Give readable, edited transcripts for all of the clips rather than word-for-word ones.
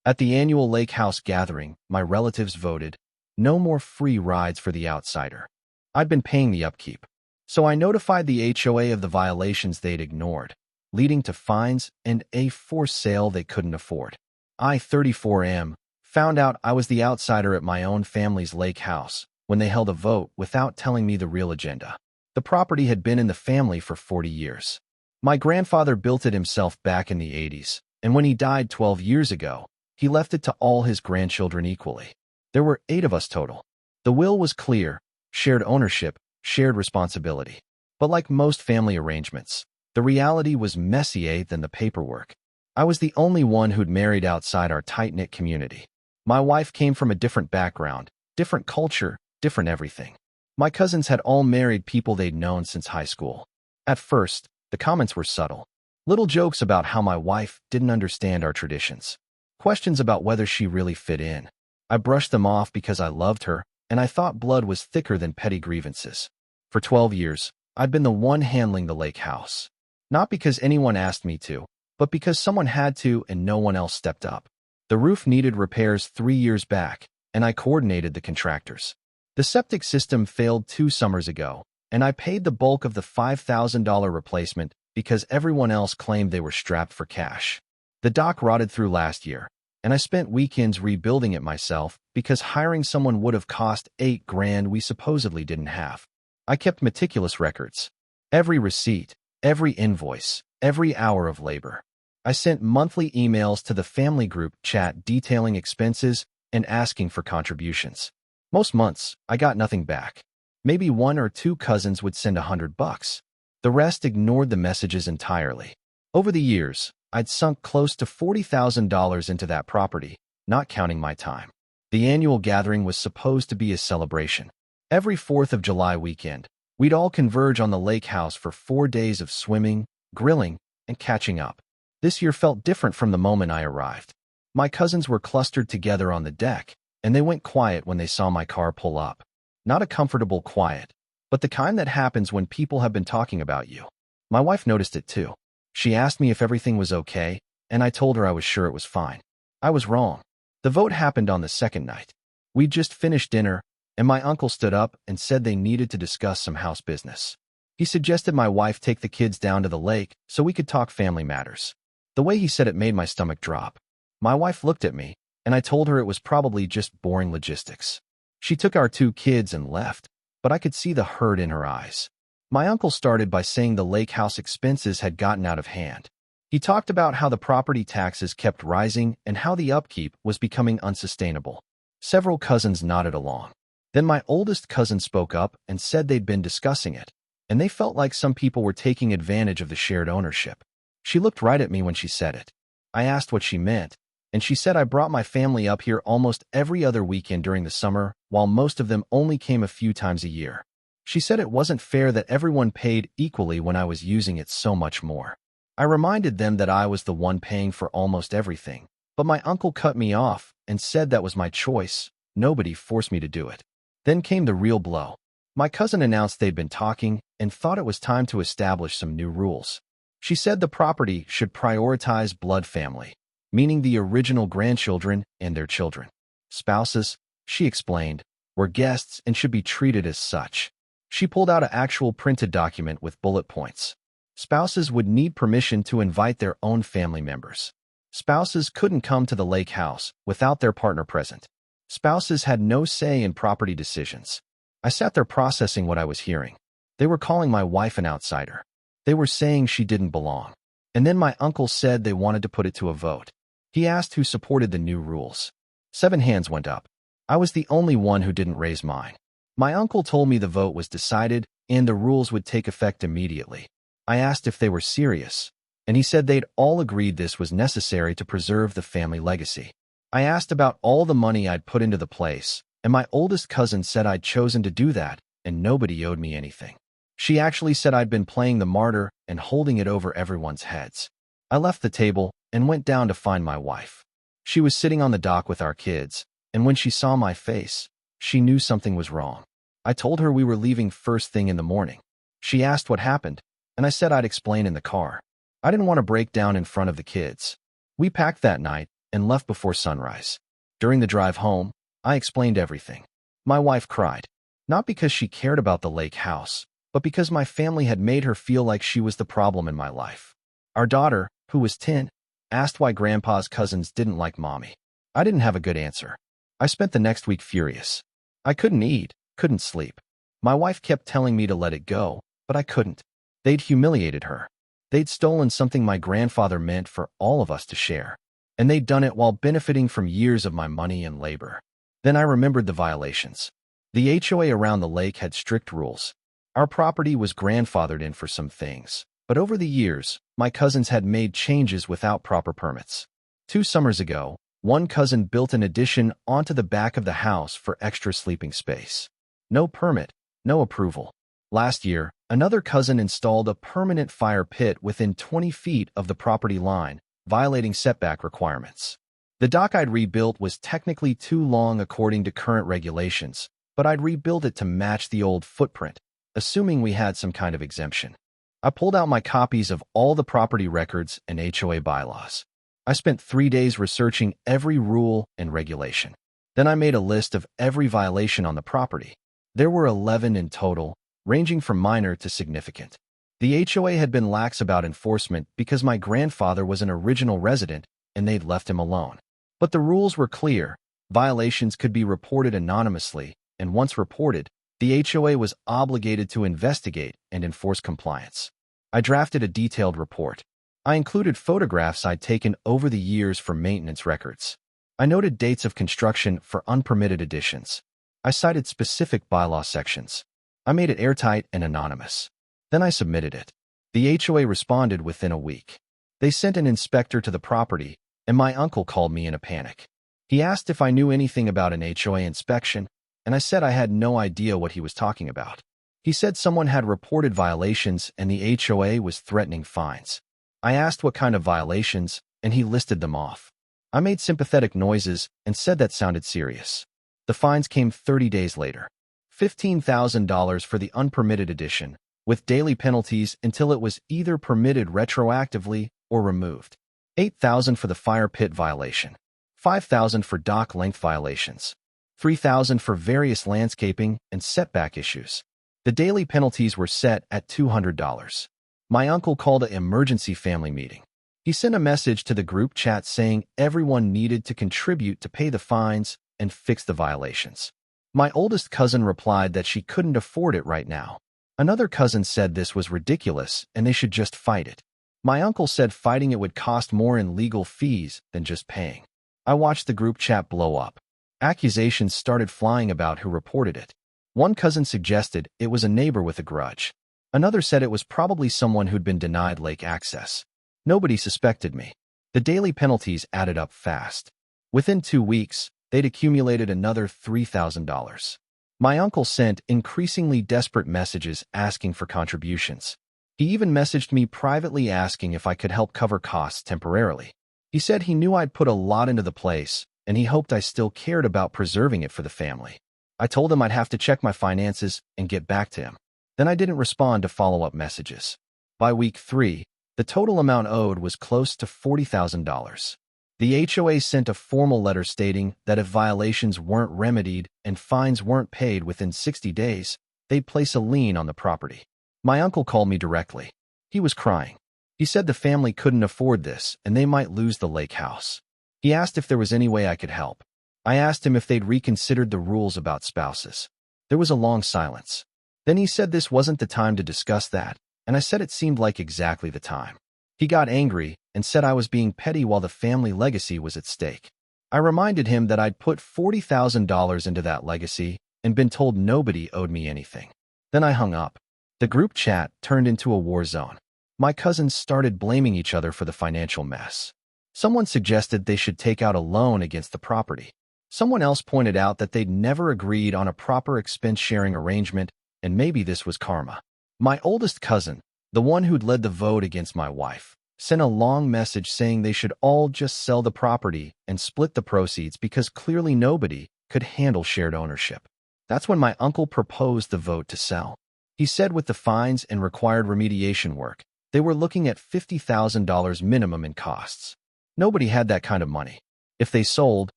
At the annual lake house gathering, my relatives voted, no more free rides for the outsider. I'd been paying the upkeep, so I notified the HOA of the violations they'd ignored, leading to fines and a forced sale they couldn't afford. I, 34 found out I was the outsider at my own family's lake house when they held a vote without telling me the real agenda. The property had been in the family for 40 years. My grandfather built it himself back in the 80s, and when he died 12 years ago, he left it to all his grandchildren equally. There were 8 of us total. The will was clear, shared ownership, shared responsibility. But like most family arrangements, the reality was messier than the paperwork. I was the only one who'd married outside our tight-knit community. My wife came from a different background, different culture, different everything. My cousins had all married people they'd known since high school. At first, the comments were subtle. Little jokes about how my wife didn't understand our traditions. Questions about whether she really fit in. I brushed them off because I loved her, and I thought blood was thicker than petty grievances. For 12 years, I'd been the one handling the lake house. Not because anyone asked me to, but because someone had to and no one else stepped up. The roof needed repairs 3 years back, and I coordinated the contractors. The septic system failed 2 summers ago, and I paid the bulk of the $5,000 replacement because everyone else claimed they were strapped for cash. The dock rotted through last year, and I spent weekends rebuilding it myself because hiring someone would have cost $8,000 we supposedly didn't have. I kept meticulous records. Every receipt, every invoice, every hour of labor. I sent monthly emails to the family group chat detailing expenses and asking for contributions. Most months, I got nothing back. Maybe 1 or 2 cousins would send $100. The rest ignored the messages entirely. Over the years, I'd sunk close to $40,000 into that property, not counting my time. The annual gathering was supposed to be a celebration. Every 4th of July weekend, we'd all converge on the lake house for 4 days of swimming, grilling, and catching up. This year felt different from the moment I arrived. My cousins were clustered together on the deck, and they went quiet when they saw my car pull up. Not a comfortable quiet, but the kind that happens when people have been talking about you. My wife noticed it too. She asked me if everything was okay, and I told her I was sure it was fine. I was wrong. The vote happened on the second night. We'd just finished dinner, and my uncle stood up and said they needed to discuss some house business. He suggested my wife take the kids down to the lake so we could talk family matters. The way he said it made my stomach drop. My wife looked at me, and I told her it was probably just boring logistics. She took our 2 kids and left, but I could see the hurt in her eyes. My uncle started by saying the lake house expenses had gotten out of hand. He talked about how the property taxes kept rising and how the upkeep was becoming unsustainable. Several cousins nodded along. Then my oldest cousin spoke up and said they'd been discussing it, and they felt like some people were taking advantage of the shared ownership. She looked right at me when she said it. I asked what she meant, and she said I brought my family up here almost every other weekend during the summer, while most of them only came a few times a year. She said it wasn't fair that everyone paid equally when I was using it so much more. I reminded them that I was the one paying for almost everything, but my uncle cut me off and said that was my choice. Nobody forced me to do it. Then came the real blow. My cousin announced they'd been talking and thought it was time to establish some new rules. She said the property should prioritize blood family, meaning the original grandchildren and their children. Spouses, she explained, were guests and should be treated as such. She pulled out an actual printed document with bullet points. Spouses would need permission to invite their own family members. Spouses couldn't come to the lake house without their partner present. Spouses had no say in property decisions. I sat there processing what I was hearing. They were calling my wife an outsider. They were saying she didn't belong. And then my uncle said they wanted to put it to a vote. He asked who supported the new rules. 7 hands went up. I was the only one who didn't raise mine. My uncle told me the vote was decided and the rules would take effect immediately. I asked if they were serious, and he said they'd all agreed this was necessary to preserve the family legacy. I asked about all the money I'd put into the place, and my oldest cousin said I'd chosen to do that and nobody owed me anything. She actually said I'd been playing the martyr and holding it over everyone's heads. I left the table and went down to find my wife. She was sitting on the dock with our kids, and when she saw my face, she knew something was wrong. I told her we were leaving first thing in the morning. She asked what happened, and I said I'd explain in the car. I didn't want to break down in front of the kids. We packed that night, and left before sunrise. During the drive home, I explained everything. My wife cried, not because she cared about the lake house, but because my family had made her feel like she was the problem in my life. Our daughter, who was 10, asked why Grandpa's cousins didn't like Mommy. I didn't have a good answer. I spent the next week furious. I couldn't eat, couldn't sleep. My wife kept telling me to let it go, but I couldn't. They'd humiliated her. They'd stolen something my grandfather meant for all of us to share. And they'd done it while benefiting from years of my money and labor. Then I remembered the violations. The HOA around the lake had strict rules. Our property was grandfathered in for some things, but over the years, my cousins had made changes without proper permits. 2 summers ago, one cousin built an addition onto the back of the house for extra sleeping space. No permit, no approval. Last year, another cousin installed a permanent fire pit within 20 feet of the property line, violating setback requirements. The dock I'd rebuilt was technically too long according to current regulations, but I'd rebuilt it to match the old footprint, assuming we had some kind of exemption. I pulled out my copies of all the property records and HOA bylaws. I spent 3 days researching every rule and regulation. Then I made a list of every violation on the property. There were 11 in total, ranging from minor to significant. The HOA had been lax about enforcement because my grandfather was an original resident and they'd left him alone. But the rules were clear. Violations could be reported anonymously, and once reported, the HOA was obligated to investigate and enforce compliance. I drafted a detailed report. I included photographs I'd taken over the years for maintenance records. I noted dates of construction for unpermitted additions. I cited specific bylaw sections. I made it airtight and anonymous. Then I submitted it. The HOA responded within a week. They sent an inspector to the property, and my uncle called me in a panic. He asked if I knew anything about an HOA inspection, and I said I had no idea what he was talking about. He said someone had reported violations and the HOA was threatening fines. I asked what kind of violations, and he listed them off. I made sympathetic noises and said that sounded serious. The fines came 30 days later. $15,000 for the unpermitted addition, with daily penalties until it was either permitted retroactively or removed. $8,000 for the fire pit violation. $5,000 for dock length violations. $3,000 for various landscaping and setback issues. The daily penalties were set at $200. My uncle called an emergency family meeting. He sent a message to the group chat saying everyone needed to contribute to pay the fines and fix the violations. My oldest cousin replied that she couldn't afford it right now. Another cousin said this was ridiculous and they should just fight it. My uncle said fighting it would cost more in legal fees than just paying. I watched the group chat blow up. Accusations started flying about who reported it. One cousin suggested it was a neighbor with a grudge. Another said it was probably someone who'd been denied lake access. Nobody suspected me. The daily penalties added up fast. Within 2 weeks, they'd accumulated another $3,000. My uncle sent increasingly desperate messages asking for contributions. He even messaged me privately asking if I could help cover costs temporarily. He said he knew I'd put a lot into the place, and he hoped I still cared about preserving it for the family. I told him I'd have to check my finances and get back to him. Then I didn't respond to follow-up messages. By week 3, the total amount owed was close to $40,000. The HOA sent a formal letter stating that if violations weren't remedied and fines weren't paid within 60 days, they'd place a lien on the property. My uncle called me directly. He was crying. He said the family couldn't afford this and they might lose the lake house. He asked if there was any way I could help. I asked him if they'd reconsidered the rules about spouses. There was a long silence. Then he said this wasn't the time to discuss that, and I said it seemed like exactly the time. He got angry and said I was being petty while the family legacy was at stake. I reminded him that I'd put $40,000 into that legacy and been told nobody owed me anything. Then I hung up. The group chat turned into a war zone. My cousins started blaming each other for the financial mess. Someone suggested they should take out a loan against the property. Someone else pointed out that they'd never agreed on a proper expense-sharing arrangement, and maybe this was karma. My oldest cousin, the one who'd led the vote against my wife, sent a long message saying they should all just sell the property and split the proceeds because clearly nobody could handle shared ownership. That's when my uncle proposed the vote to sell. He said with the fines and required remediation work, they were looking at $50,000 minimum in costs. Nobody had that kind of money. If they sold,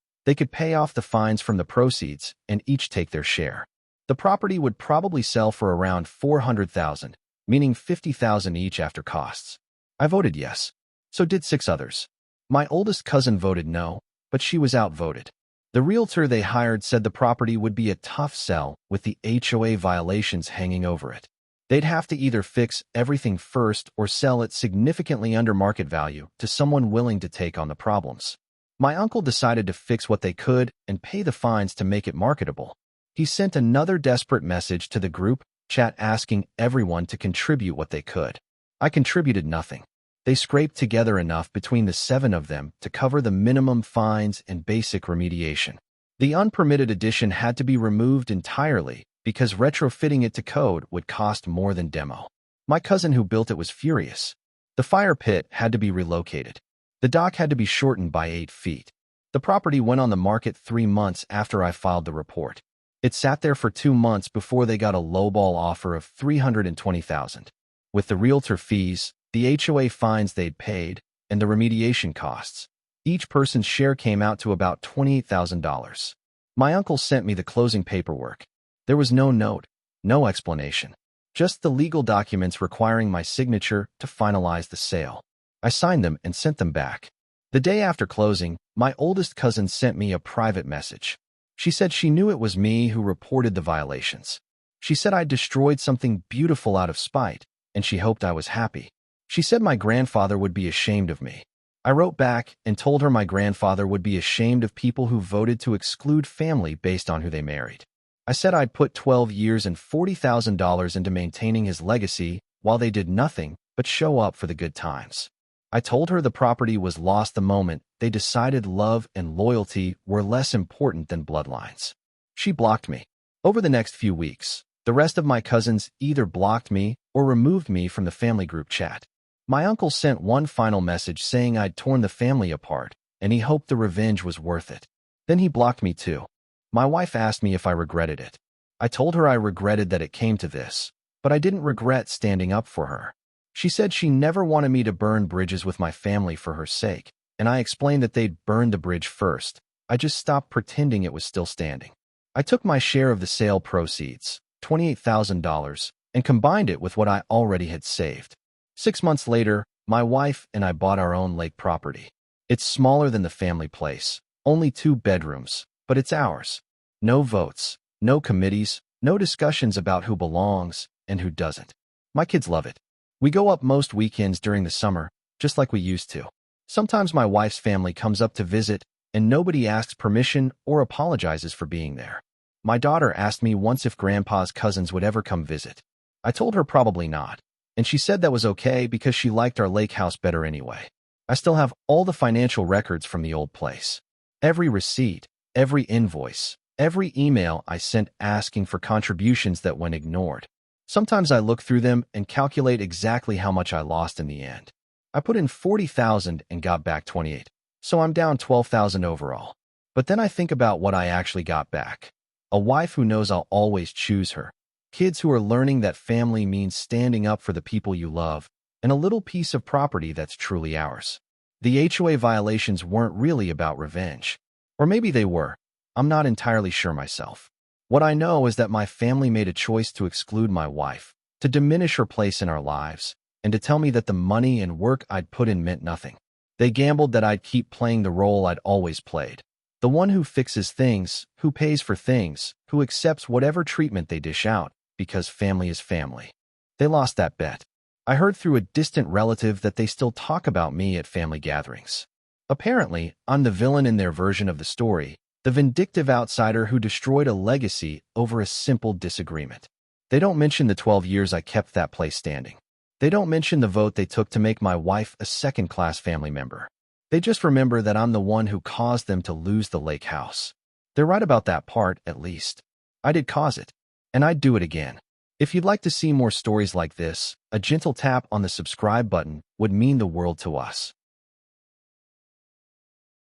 they could pay off the fines from the proceeds and each take their share. The property would probably sell for around $400,000, meaning $50,000 each after costs. I voted yes. So did 6 others. My oldest cousin voted no, but she was outvoted. The realtor they hired said the property would be a tough sell with the HOA violations hanging over it. They'd have to either fix everything first or sell it significantly under market value to someone willing to take on the problems. My uncle decided to fix what they could and pay the fines to make it marketable. He sent another desperate message to the group chat asking everyone to contribute what they could. I contributed nothing. They scraped together enough between the 7 of them to cover the minimum fines and basic remediation. The unpermitted addition had to be removed entirely because retrofitting it to code would cost more than demo. My cousin who built it was furious. The fire pit had to be relocated. The dock had to be shortened by 8 feet. The property went on the market 3 months after I filed the report. It sat there for 2 months before they got a lowball offer of $320,000. With the realtor fees, the HOA fines they'd paid, and the remediation costs, each person's share came out to about $28,000. My uncle sent me the closing paperwork. There was no note, no explanation, just the legal documents requiring my signature to finalize the sale. I signed them and sent them back. The day after closing, my oldest cousin sent me a private message. She said she knew it was me who reported the violations. She said I'd destroyed something beautiful out of spite, and she hoped I was happy. She said my grandfather would be ashamed of me. I wrote back and told her my grandfather would be ashamed of people who voted to exclude family based on who they married. I said I'd put 12 years and $40,000 into maintaining his legacy while they did nothing but show up for the good times. I told her the property was lost the moment they decided love and loyalty were less important than bloodlines. She blocked me. Over the next few weeks, the rest of my cousins either blocked me or removed me from the family group chat. My uncle sent one final message saying I'd torn the family apart, and he hoped the revenge was worth it. Then he blocked me too. My wife asked me if I regretted it. I told her I regretted that it came to this, but I didn't regret standing up for her. She said she never wanted me to burn bridges with my family for her sake, and I explained that they'd burned the bridge first. I just stopped pretending it was still standing. I took my share of the sale proceeds, $28,000, and combined it with what I already had saved. 6 months later, my wife and I bought our own lake property. It's smaller than the family place, only 2 bedrooms, but it's ours. No votes, no committees, no discussions about who belongs and who doesn't. My kids love it. We go up most weekends during the summer, just like we used to. Sometimes my wife's family comes up to visit, and nobody asks permission or apologizes for being there. My daughter asked me once if Grandpa's cousins would ever come visit. I told her probably not, and she said that was okay because she liked our lake house better anyway. I still have all the financial records from the old place. Every receipt, every invoice, every email I sent asking for contributions that went ignored. Sometimes I look through them and calculate exactly how much I lost in the end. I put in $40,000 and got back $28,000, so I'm down $12,000 overall. But then I think about what I actually got back. A wife who knows I'll always choose her, kids who are learning that family means standing up for the people you love, and a little piece of property that's truly ours. The HOA violations weren't really about revenge. Or maybe they were. I'm not entirely sure myself. What I know is that my family made a choice to exclude my wife, to diminish her place in our lives, and to tell me that the money and work I'd put in meant nothing. They gambled that I'd keep playing the role I'd always played. The one who fixes things, who pays for things, who accepts whatever treatment they dish out, because family is family. They lost that bet. I heard through a distant relative that they still talk about me at family gatherings. Apparently, I'm the villain in their version of the story, the vindictive outsider who destroyed a legacy over a simple disagreement. They don't mention the 12 years I kept that place standing. They don't mention the vote they took to make my wife a second-class family member. They just remember that I'm the one who caused them to lose the lake house. They're right about that part, at least. I did cause it, and I'd do it again. If you'd like to see more stories like this, a gentle tap on the subscribe button would mean the world to us.